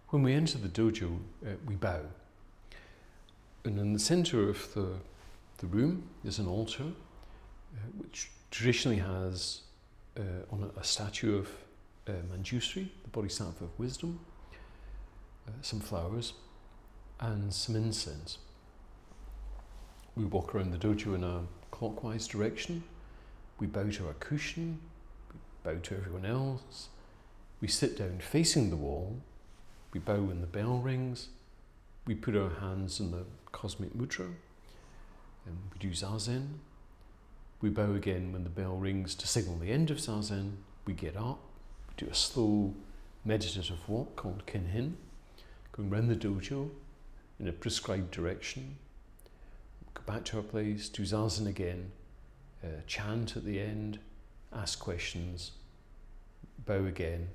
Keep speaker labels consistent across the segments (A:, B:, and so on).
A: When we enter the dojo, we bow. And in the center of the room is an altar, which traditionally has on it a statue of Manjushri, the Bodhisattva of wisdom, some flowers, and some incense. We walk around the dojo in a clockwise direction. We bow to our cushion, we bow to everyone else. We sit down facing the wall. We bow when the bell rings. We put our hands in the cosmic mudra, and we do Zazen. We bow again when the bell rings to signal the end of Zazen. We get up, we do a slow meditative walk called Kinhin, going round the dojo in a prescribed direction. Go back to our place, do Zazen again, chant at the end, ask questions, bow again,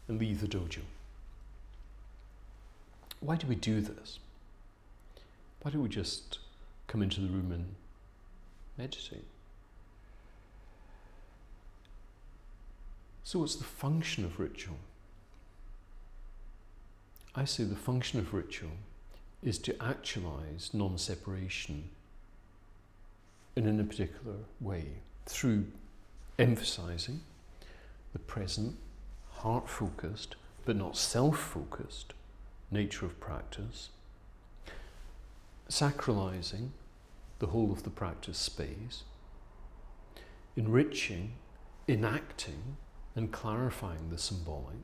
A: and leave the dojo. Why do we do this? Why don't we just come into the room and meditate? So what's the function of ritual? I say the function of ritual is to actualize non-separation in a particular way through emphasizing the present, heart-focused, but not self-focused nature of practice, sacralizing the whole of the practice space, enriching, enacting, and clarifying the symbolic,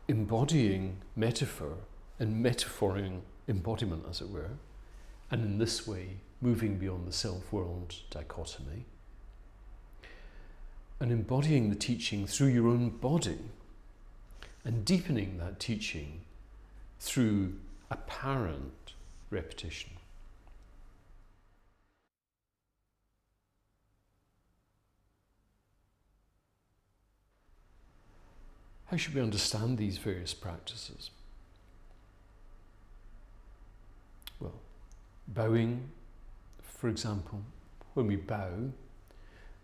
A: embodying metaphor and metaphoring embodiment, as it were, and in this way moving beyond the self-world dichotomy, and embodying the teaching through your own body, and deepening that teaching through apparent repetition. How should we understand these various practices? Well, bowing, for example, when we bow,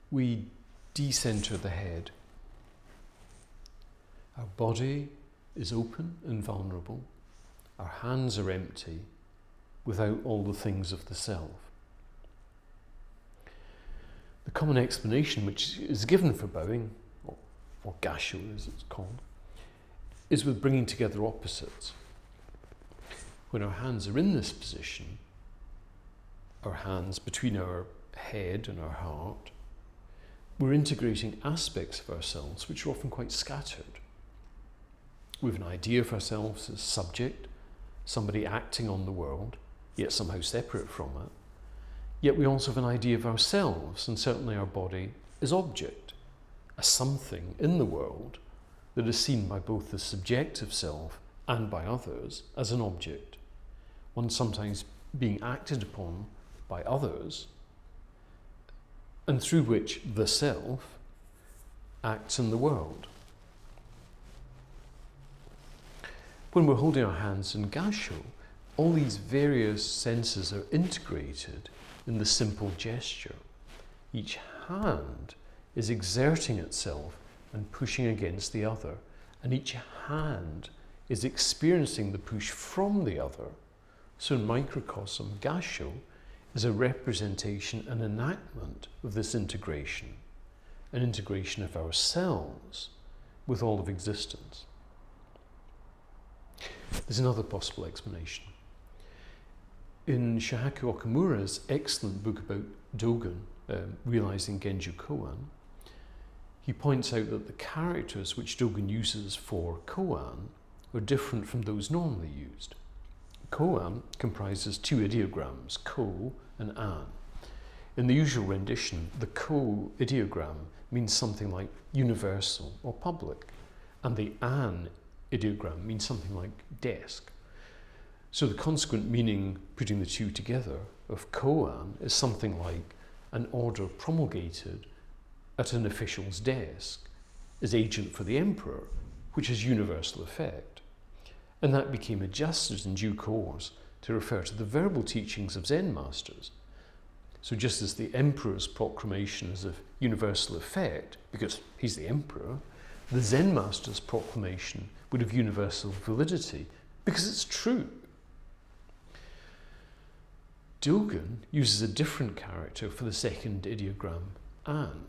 A: we decenter the head. Our body is open and vulnerable. Our hands are empty, without all the things of the self. The common explanation which is given for bowing, or Gassho as it's called, is with bringing together opposites. When our hands are in this position, our hands between our head and our heart, we're integrating aspects of ourselves which are often quite scattered. We have an idea of ourselves as subject, somebody acting on the world, yet somehow separate from it. Yet we also have an idea of ourselves, and certainly our body, as object, as something in the world that is seen by both the subjective self and by others as an object, one sometimes being acted upon by others, and through which the self acts in the world. When we're holding our hands in Gassho, all these various senses are integrated in the simple gesture. Each hand is exerting itself and pushing against the other, and each hand is experiencing the push from the other. So in microcosm, Gassho is a representation and enactment of this integration, an integration of ourselves with all of existence. There's another possible explanation. In Shohaku Okamura's excellent book about Dogen, Realizing Genjo Koan, he points out that the characters which Dogen uses for koan are different from those normally used. Koan comprises two ideograms, ko and an. In the usual rendition, the ko ideogram means something like universal or public, and the an ideogram means something like desk. So the consequent meaning, putting the two together, of koan is something like an order promulgated at an official's desk as agent for the emperor, which has universal effect. And that became adjusted in due course to refer to the verbal teachings of Zen masters. So just as the emperor's proclamation is of universal effect, because he's the emperor, the Zen master's proclamation would have universal validity because it's true. Dogen uses a different character for the second ideogram, an.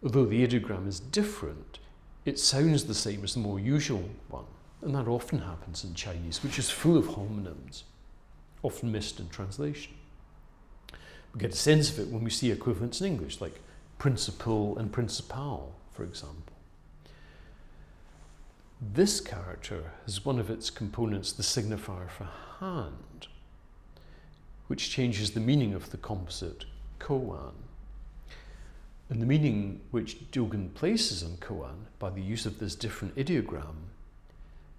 A: Although the ideogram is different, it sounds the same as the more usual one, and that often happens in Chinese, which is full of homonyms, often missed in translation. We get a sense of it when we see equivalents in English, like principal and principal, for example. This character has one of its components the signifier for hand, which changes the meaning of the composite koan. And the meaning which Dogen places on koan by the use of this different ideogram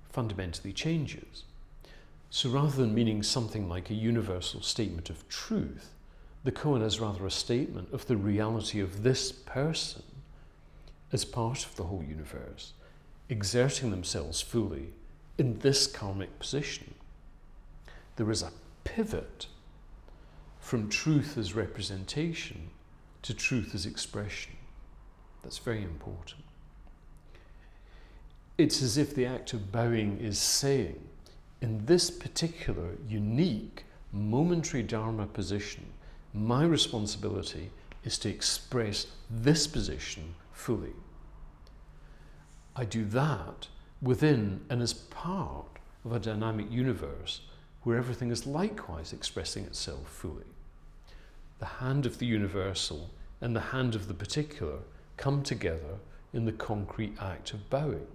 A: fundamentally changes. So rather than meaning something like a universal statement of truth, the koan is rather a statement of the reality of this person as part of the whole universe, exerting themselves fully in this karmic position. There is a pivot from truth as representation to truth as expression. That's very important. It's as if the act of bowing is saying, in this particular, unique, momentary Dharma position, my responsibility is to express this position fully. I do that within and as part of a dynamic universe where everything is likewise expressing itself fully. The hand of the universal and the hand of the particular come together in the concrete act of bowing.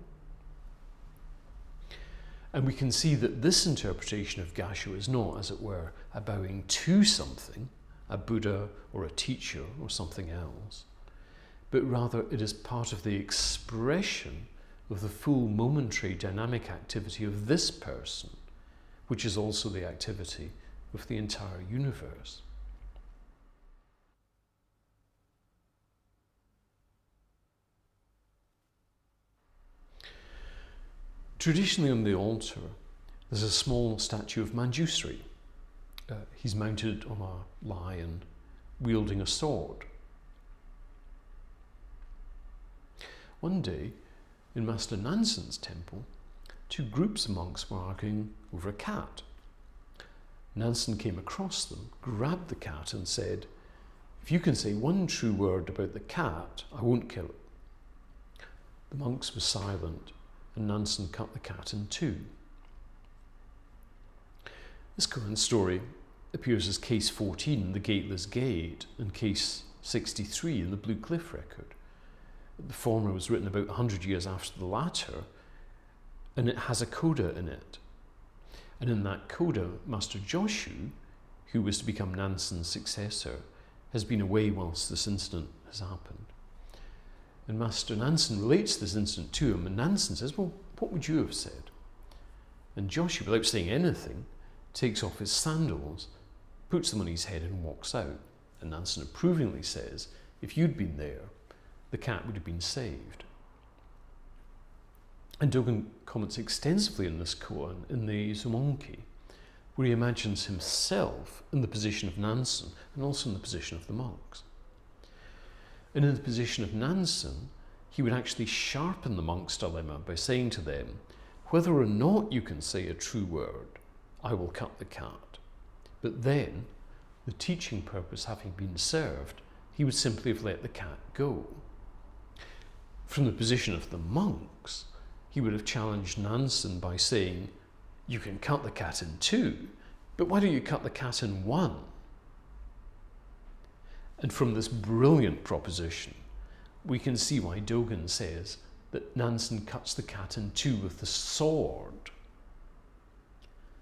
A: And we can see that this interpretation of Gassho is not, as it were, a bowing to something, a Buddha or a teacher or something else, but rather it is part of the expression of the full momentary dynamic activity of this person, which is also the activity of the entire universe. Traditionally on the altar, there's a small statue of Manjushri. He's mounted on a lion, wielding a sword. One day, in Master Nansen's temple, two groups of monks were arguing over a cat. Nansen came across them, grabbed the cat and said, "If you can say one true word about the cat, I won't kill it." The monks were silent, and Nansen cut the cat in two. This koan story appears as case 14, the gateless gate, and case 63 in the Blue Cliff record. The former was written about 100 years after the latter, and it has a coda in it. And in that coda, Master Joshu, who was to become Nansen's successor, has been away whilst this incident has happened. And Master Nansen relates this incident to him, and Nansen says, "Well, what would you have said?" And Joshu, without saying anything, takes off his sandals, puts them on his head and walks out. And Nansen approvingly says, "If you'd been there, the cat would have been saved." And Dogen comments extensively on this koan in the Zumonki, where he imagines himself in the position of Nansen and also in the position of the monks. And in the position of Nansen, he would actually sharpen the monk's dilemma by saying to them, "Whether or not you can say a true word, I will cut the cat." But then, the teaching purpose having been served, he would simply have let the cat go. From the position of the monks, he would have challenged Nansen by saying, "You can cut the cat in two, but why don't you cut the cat in one?" And from this brilliant proposition, we can see why Dogen says that Nansen cuts the cat in two with the sword.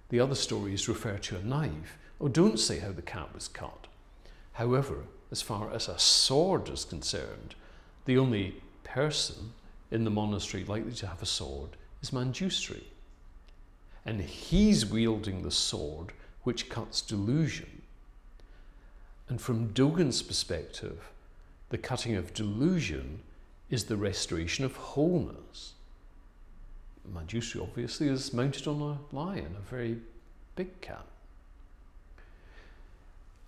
A: The other stories refer to a knife, or don't say how the cat was cut. However, as far as a sword is concerned, the only person in the monastery likely to have a sword is Manjushri. And he's wielding the sword which cuts delusion. And from Dogen's perspective, the cutting of delusion is the restoration of wholeness. Manjushri obviously is mounted on a lion, a very big cat.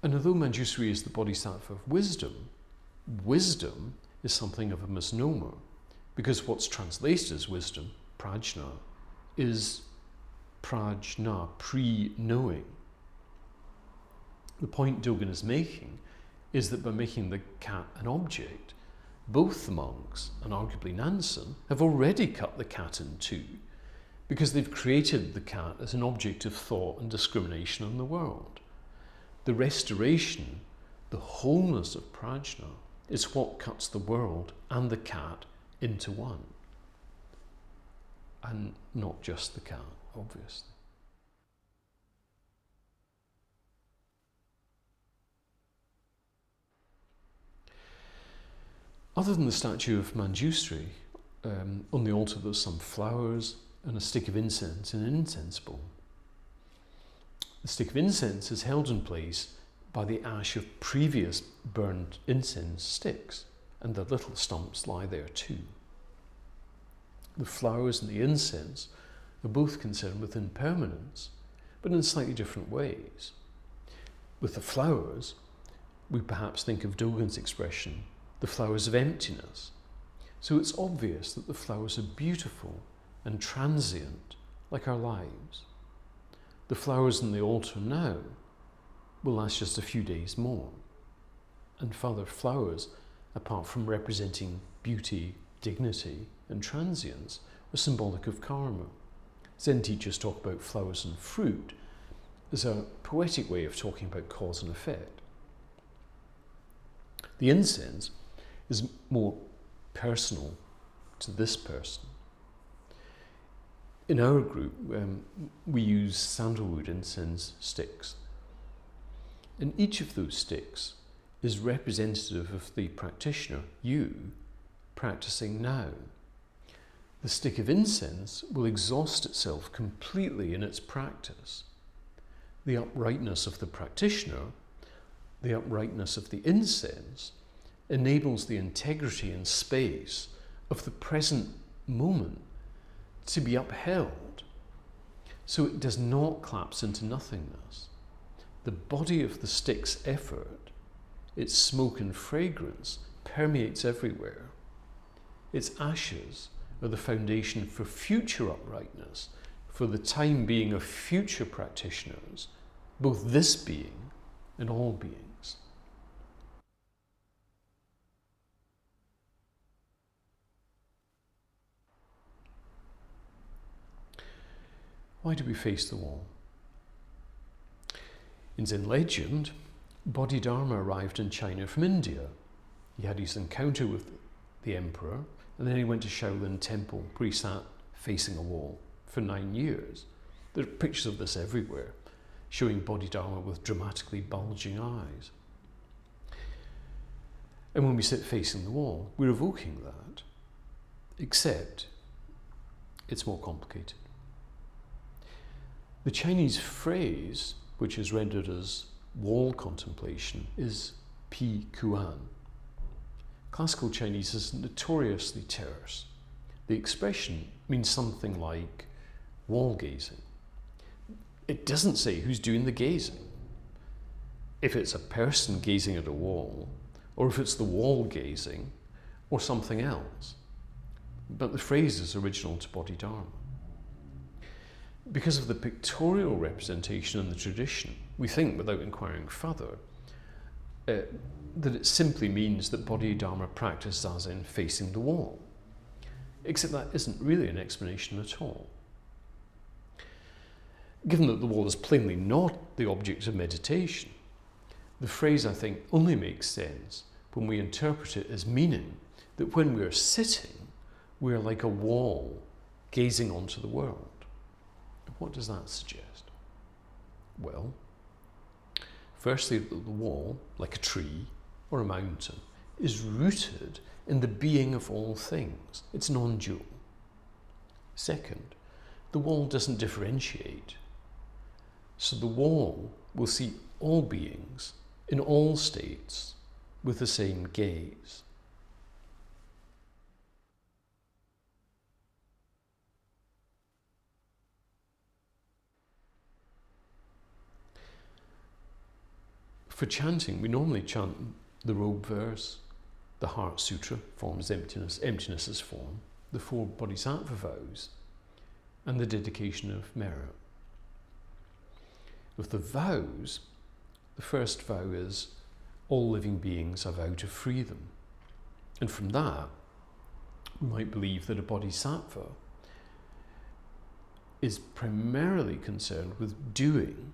A: And although Manjushri is the bodhisattva of wisdom, wisdom is something of a misnomer. because what's translated as wisdom, prajna, is prajna, pre-knowing. The point Dogen is making is that by making the cat an object, both the monks and arguably Nansen have already cut the cat in two, because they've created the cat as an object of thought and discrimination in the world. The restoration, the wholeness of prajna, is what cuts the world and the cat into one. And not just the cat, obviously. Other than the statue of Manjushri, on the altar there's some flowers and a stick of incense in an incense bowl. The stick of incense is held in place by the ash of previous burned incense sticks, and the little stumps lie there too. The flowers and the incense are both concerned with impermanence, but in slightly different ways. With the flowers, we perhaps think of Dogen's expression, the flowers of emptiness. So it's obvious that the flowers are beautiful and transient, like our lives. The flowers on the altar now will last just a few days more. And further, flowers, apart from representing beauty, dignity, and transience, are symbolic of karma. Zen teachers talk about flowers and fruit as a poetic way of talking about cause and effect. The incense is more personal to this person. In our group, we use sandalwood incense sticks. And each of those sticks is representative of the practitioner, you, practicing now. The stick of incense will exhaust itself completely in its practice. The uprightness of the practitioner, the uprightness of the incense, enables the integrity and space of the present moment to be upheld, so it does not collapse into nothingness. The body of the stick's effort, its smoke and fragrance, permeates everywhere. Its ashes are the foundation for future uprightness, for the time being of future practitioners, both this being and all beings. Why do we face the wall? In Zen legend, Bodhidharma arrived in China from India. He had his encounter with the emperor, and then he went to Shaolin Temple, where he sat facing a wall for 9 years. There are pictures of this everywhere, showing Bodhidharma with dramatically bulging eyes. And when we sit facing the wall, we're evoking that, except it's more complicated. The Chinese phrase, which is rendered as wall contemplation, is pi kuan. Classical Chinese is notoriously terse. The expression means something like wall gazing. It doesn't say who's doing the gazing. If it's a person gazing at a wall, or if it's the wall gazing, or something else. But the phrase is original to Bodhidharma. Because of the pictorial representation in the tradition, we think, without inquiring further, that it simply means that Bodhidharma practiced Zazen facing the wall. Except that isn't really an explanation at all. Given that the wall is plainly not the object of meditation, the phrase, I think, only makes sense when we interpret it as meaning that when we are sitting, we are like a wall gazing onto the world. What does that suggest? Well, firstly, the wall, like a tree or a mountain, is rooted in the being of all things. It's non-dual. Second, the wall doesn't differentiate. So the wall will see all beings in all states with the same gaze. For chanting, we normally chant the robe verse The Heart Sutra, forms emptiness, emptiness is form, the 4 Bodhisattva vows, and the dedication of merit. With the vows, the first vow is, all living beings I vow to free them. And from that, we might believe that a Bodhisattva is primarily concerned with doing,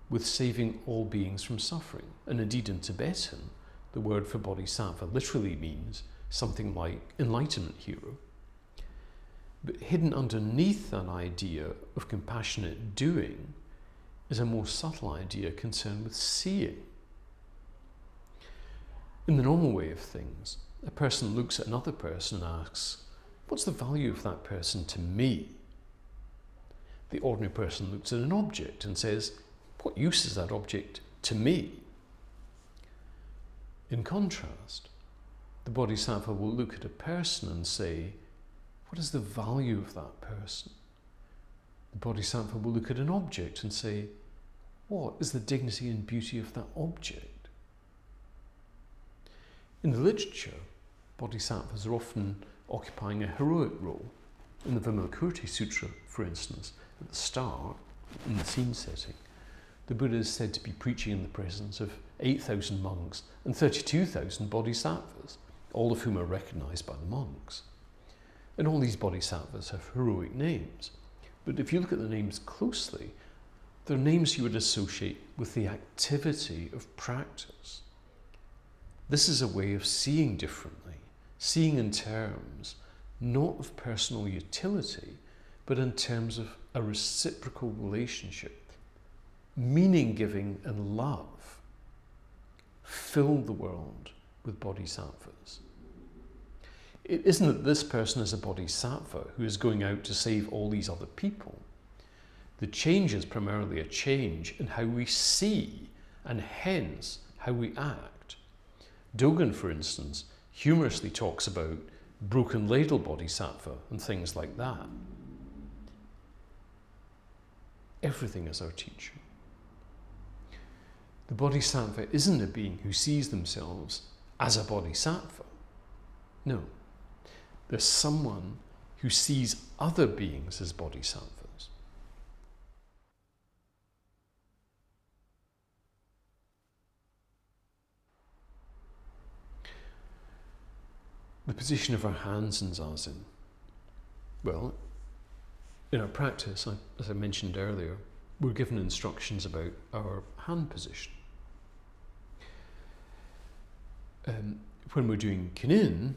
A: with saving all beings from suffering. And indeed in Tibetan, the word for Bodhisattva literally means something like enlightenment hero. But hidden underneath that idea of compassionate doing is a more subtle idea concerned with seeing. In the normal way of things, a person looks at another person and asks, what's the value of that person to me? The ordinary person looks at an object and says, what use is that object to me? In contrast, the Bodhisattva will look at a person and say, what is the value of that person? The Bodhisattva will look at an object and say, what is the dignity and beauty of that object? In the literature, Bodhisattvas are often occupying a heroic role. In the Vimalakirti Sutra, for instance, at the start, in the scene setting, the Buddha is said to be preaching in the presence of 8,000 monks and 32,000 bodhisattvas, all of whom are recognized by the monks. And all these bodhisattvas have heroic names. But if you look at the names closely, they're names you would associate with the activity of practice. This is a way of seeing differently, seeing in terms not of personal utility, but in terms of a reciprocal relationship. Meaning giving and love fill the world with bodhisattvas. It isn't that this person is a bodhisattva who is going out to save all these other people. The change is primarily a change in how we see and hence how we act. Dogen, for instance, humorously talks about broken ladle bodhisattva and things like that. Everything is our teacher. The bodhisattva isn't a being who sees themselves as a bodhisattva. No, there's someone who sees other beings as bodhisattvas. The position of our hands in Zazen. Well, in our practice, as I mentioned earlier, we're given instructions about our hand position. When we're doing kinin,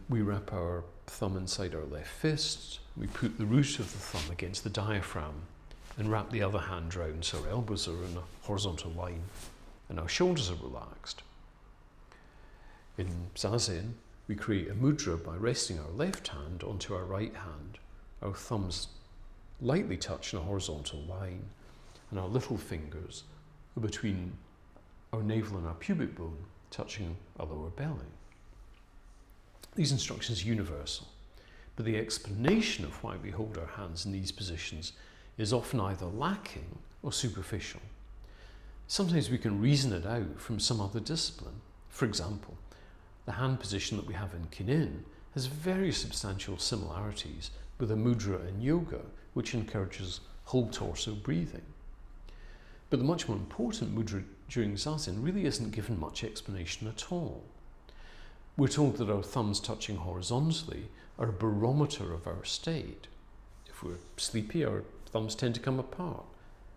A: we wrap our thumb inside our left fist, we put the root of the thumb against the diaphragm and wrap the other hand round so our elbows are in a horizontal line and our shoulders are relaxed. In Zazen, we create a mudra by resting our left hand onto our right hand. Our thumbs lightly touch in a horizontal line and our little fingers are between our navel and our pubic bone, touching our lower belly. These instructions are universal, but the explanation of why we hold our hands in these positions is often either lacking or superficial. Sometimes we can reason it out from some other discipline. For example, the hand position that we have in kinin has very substantial similarities with a mudra in yoga, which encourages whole torso breathing. But the much more important mudra during Zazen really isn't given much explanation at all. We're told that our thumbs touching horizontally are a barometer of our state. If we're sleepy, our thumbs tend to come apart.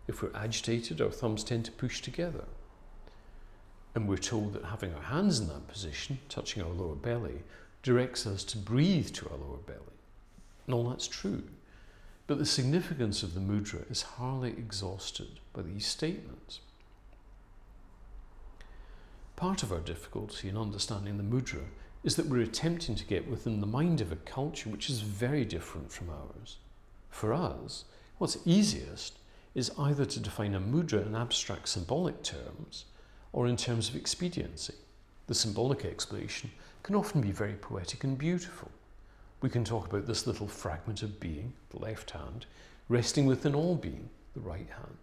A: If we're agitated, our thumbs tend to push together. And we're told that having our hands in that position, touching our lower belly, directs us to breathe to our lower belly. And all that's true. But the significance of the mudra is hardly exhausted by these statements. Part of our difficulty in understanding the mudra is that we're attempting to get within the mind of a culture which is very different from ours. For us, what's easiest is either to define a mudra in abstract symbolic terms or in terms of expediency. The symbolic explanation can often be very poetic and beautiful. We can talk about this little fragment of being, the left hand, resting within all being, the right hand.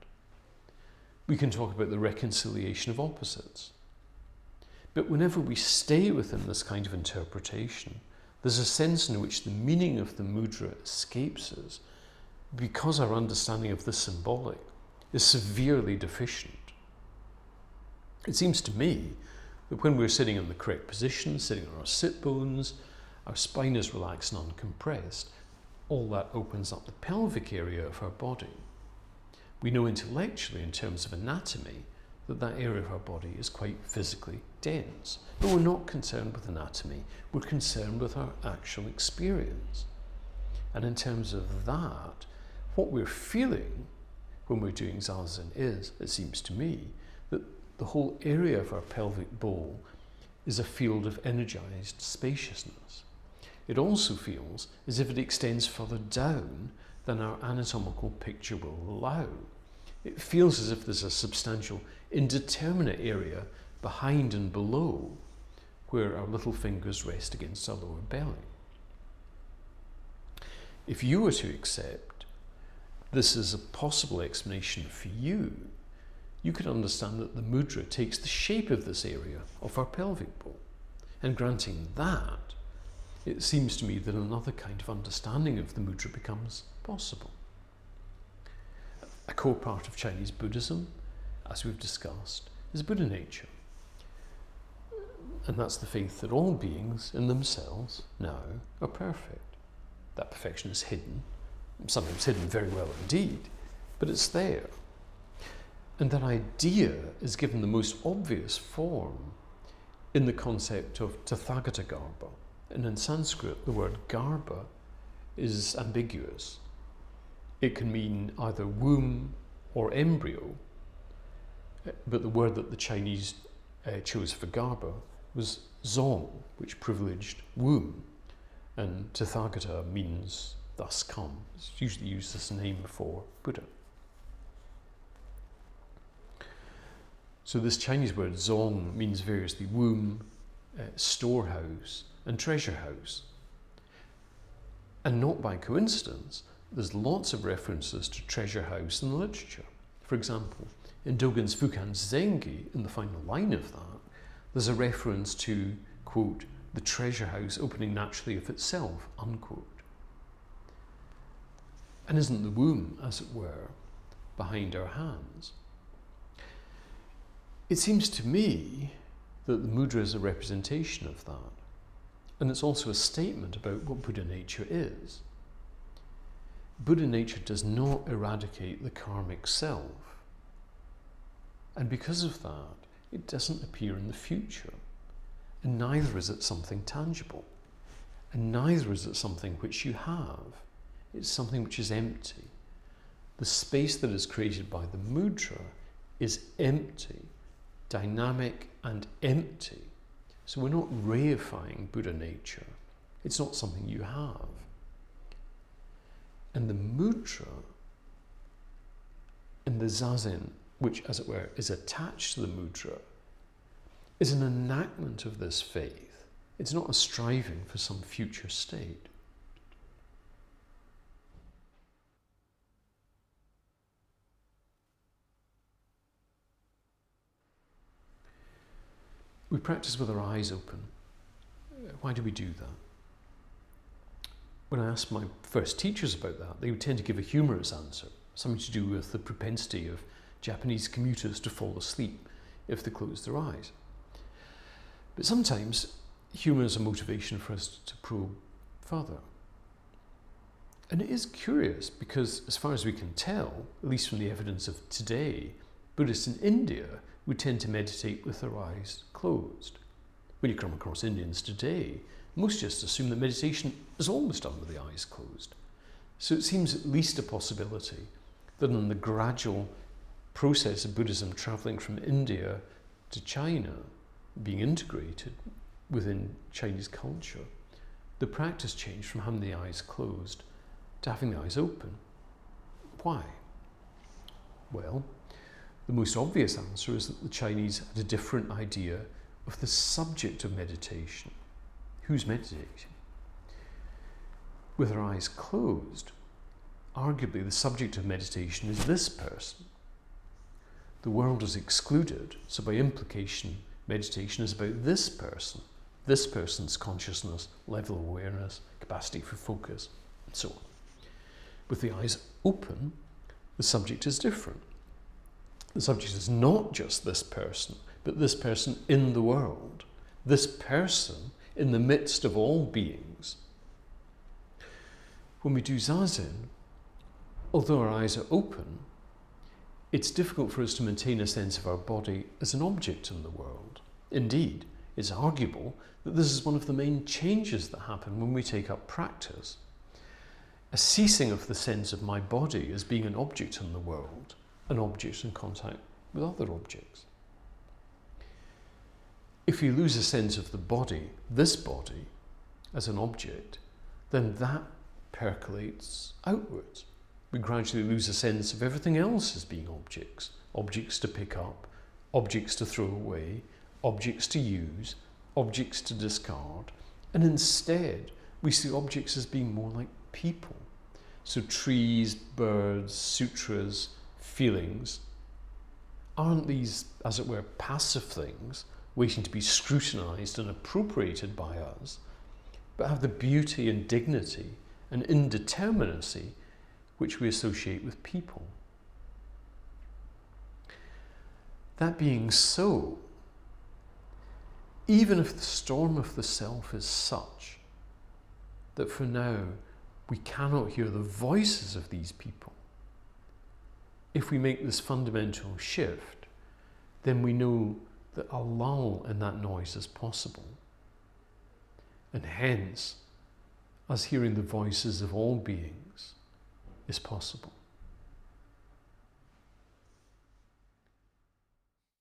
A: We can talk about the reconciliation of opposites. But whenever we stay within this kind of interpretation, there's a sense in which the meaning of the mudra escapes us because our understanding of the symbolic is severely deficient. It seems to me that when we're sitting in the correct position, sitting on our sit bones, our spine is relaxed and uncompressed, all that opens up the pelvic area of our body. We know intellectually, in terms of anatomy, that that area of our body is quite physically dense. But we're not concerned with anatomy, we're concerned with our actual experience. And in terms of that, what we're feeling when we're doing Zazen is, it seems to me, that the whole area of our pelvic bowl is a field of energized spaciousness. It also feels as if it extends further down than our anatomical picture will allow. It feels as if there's a substantial indeterminate area behind and below where our little fingers rest against our lower belly. If you were to accept this is a possible explanation for you, you could understand that the mudra takes the shape of this area of our pelvic bowl. And granting that, it seems to me that another kind of understanding of the mudra becomes possible. A core part of Chinese Buddhism, as we've discussed, is Buddha nature. And that's the faith that all beings in themselves now are perfect. That perfection is hidden, sometimes hidden very well indeed, but it's there. And that idea is given the most obvious form in the concept of Tathagata Garbha. And in Sanskrit, the word Garbha is ambiguous. It can mean either womb or embryo, but the word that the Chinese chose for Garbha was Zong, which privileged womb, and Tathagata means thus come. It's usually used as a name for Buddha. So this Chinese word Zong means variously womb, storehouse, and treasure house. And not by coincidence, there's lots of references to treasure house in the literature. For example, in Dogen's Fukan Zengi, in the final line of that, there's a reference to, quote, the treasure house opening naturally of itself, unquote. And isn't the womb, as it were, behind our hands? It seems to me that the mudra is a representation of that. And it's also a statement about what Buddha nature is. Buddha nature does not eradicate the karmic self. And because of that, it doesn't appear in the future. And neither is it something tangible. And neither is it something which you have. It's something which is empty. The space that is created by the mudra is empty, dynamic and empty. So we're not reifying Buddha nature. It's not something you have. And the mudra and the zazen, which, as it were, is attached to the mudra, is an enactment of this faith. It's not a striving for some future state. We practice with our eyes open. Why do we do that? When I asked my first teachers about that, they would tend to give a humorous answer, something to do with the propensity of Japanese commuters to fall asleep if they close their eyes. But sometimes humour is a motivation for us to probe further. And it is curious because, as far as we can tell, at least from the evidence of today, Buddhists in India would tend to meditate with their eyes closed. When you come across Indians today, most just assume that meditation is always done with the eyes closed. So it seems at least a possibility that in the gradual process of Buddhism travelling from India to China, being integrated within Chinese culture, the practice changed from having the eyes closed to having the eyes open. Why? Well, the most obvious answer is that the Chinese had a different idea of the subject of meditation. Who's meditating? With our eyes closed, arguably the subject of meditation is this person. The world is excluded, so by implication, Meditation is about this person's consciousness, level of awareness, capacity for focus, and so on. With the eyes open, the subject is different. The subject is not just this person, but this person in the world, this person in the midst of all beings. When we do Zazen, although our eyes are open, it's difficult for us to maintain a sense of our body as an object in the world. Indeed, it's arguable that this is one of the main changes that happen when we take up practice. A ceasing of the sense of my body as being an object in the world, an object in contact with other objects. If we lose a sense of the body, this body, as an object, then that percolates outwards. We gradually lose a sense of everything else as being objects. Objects to pick up, objects to throw away, objects to use, objects to discard, and instead we see objects as being more like people. So trees, birds, sutras, feelings, aren't these, as it were, passive things waiting to be scrutinized and appropriated by us, but have the beauty and dignity and indeterminacy which we associate with people. That being so, even if the storm of the self is such that for now we cannot hear the voices of these people, if we make this fundamental shift, then we know that a lull in that noise is possible. And hence, us hearing the voices of all beings is possible.